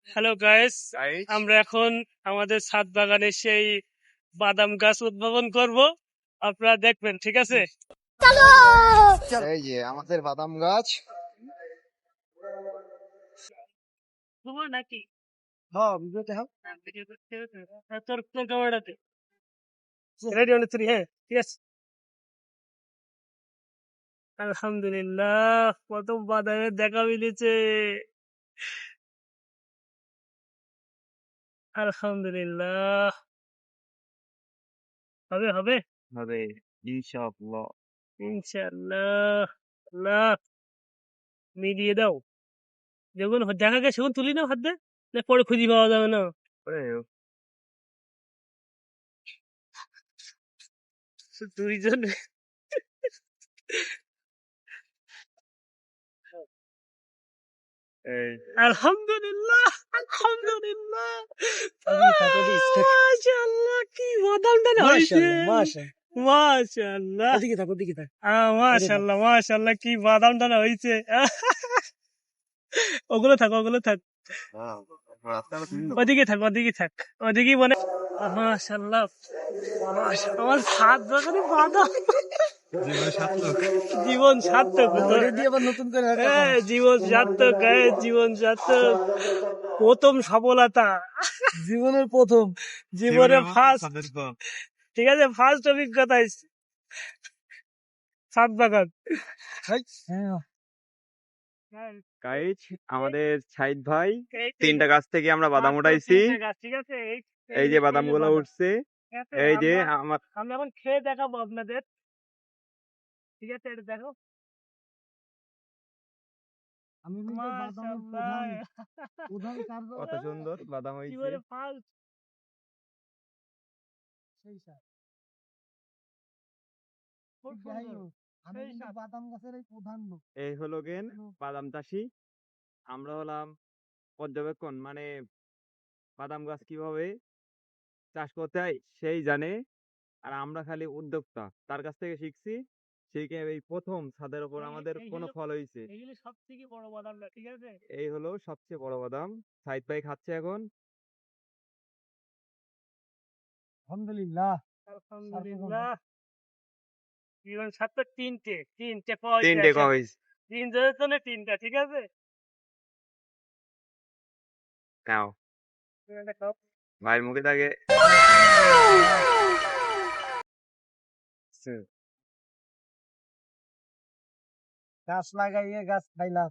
Hello guys, আমরা এখন আমাদের ছাদ বাগানে সেই বাদাম গাছ উদ্ভাবন করব, আপনারা দেখবেন, ঠিক আছে? এই যে আমাদের বাদাম গাছ। তোমার নাকি হ্যাঁ, ভিডিওতে হোক। ভিডিও করতে হবে তো? তোর তোর ক্যামেরাতে রেডি অন 3, হ্যাঁ ঠিক আছে। আলহামদুলিল্লাহ, প্রথম বাদামের দেখা মিলেছে। আলহামদুলিল্লাহ, হবে হবে হবে ইনশাআল্লাহ। ইনশাআল্লাহ। আল্লাহ, মিলিয়ে দাও। যখন দেখা গেছে সেখন তুলি নাও হাত দিয়ে, না পরে খুঁজে পাওয়া যাবে না। দুইজন আলহামদুলিল্লাহ, আলহামদুলিল্লাহ। মাশাআল্লাহ, কি বাদামটা না হয়েছে। মাশাআল্লাহ, মাশাআল্লাহ, মাশাআল্লাহ, কি বাদামটা না হয়েছে। ওগুলো থাক, ওগুলো থাক, ওদিকে থাক, ওদিকে থাক, ওদিকেই মনে। মাশাআল্লাহ, আমার ছাদ বাগানে বাদাম। জীবন সার্থক, নতুন করে জীবন সার্থক, জীবন সার্থক। প্রথম সফলতা, জীবনের প্রথম জীবনে ফার্স্ট, ঠিক আছে, ফার্স্ট অভিজ্ঞতা ছাদ বাগান। গাইজ আমাদের সাইদ ভাই 3টা গাছ থেকে আমরা বাদাম উঠাইছি। ঠিক আছে, এই যে বাদাম গুলো উঠছে, এই যে আমার আমরা এখন খেয়ে দেখাবো আপনাদের, ঠিক আছে, এটা দেখো। আমি কত সুন্দর বাদাম হয়েছে। জীবনে ফার্স্ট। বাদাম গাছের এই প্রধান লোক। এই হলো গেন বাদাম চাষি। আমরা হলাম পর্যবেক্ষণ, মানে বাদাম গাছ কিভাবে চাষ করতে হয় সেই জানে, আর আমরা খালি উদ্যোক্তা, তার কাছ থেকে শিখছি। শিখে এই প্রথম ছাদের উপর আমাদের কোনো ফল হয়েছে। এইগুলো সব থেকে বড় বাদামটা, ঠিক আছে। এই হলো সবচেয়ে বড় বাদাম, সাইদ ভাই খাচ্ছে এখন। আলহামদুলিল্লাহ। আলহামদুলিল্লাহ, জীবন সার্থক। তিনটে পাওয়া তিনটে কয়েস। তিনজনের জন্য তিনটা, ঠিক আছে। নাও তুমি একটা খাও। ভাইয়ের মুখে থাকে। গাছ লাগাইয়ে গাছ খাইলাম।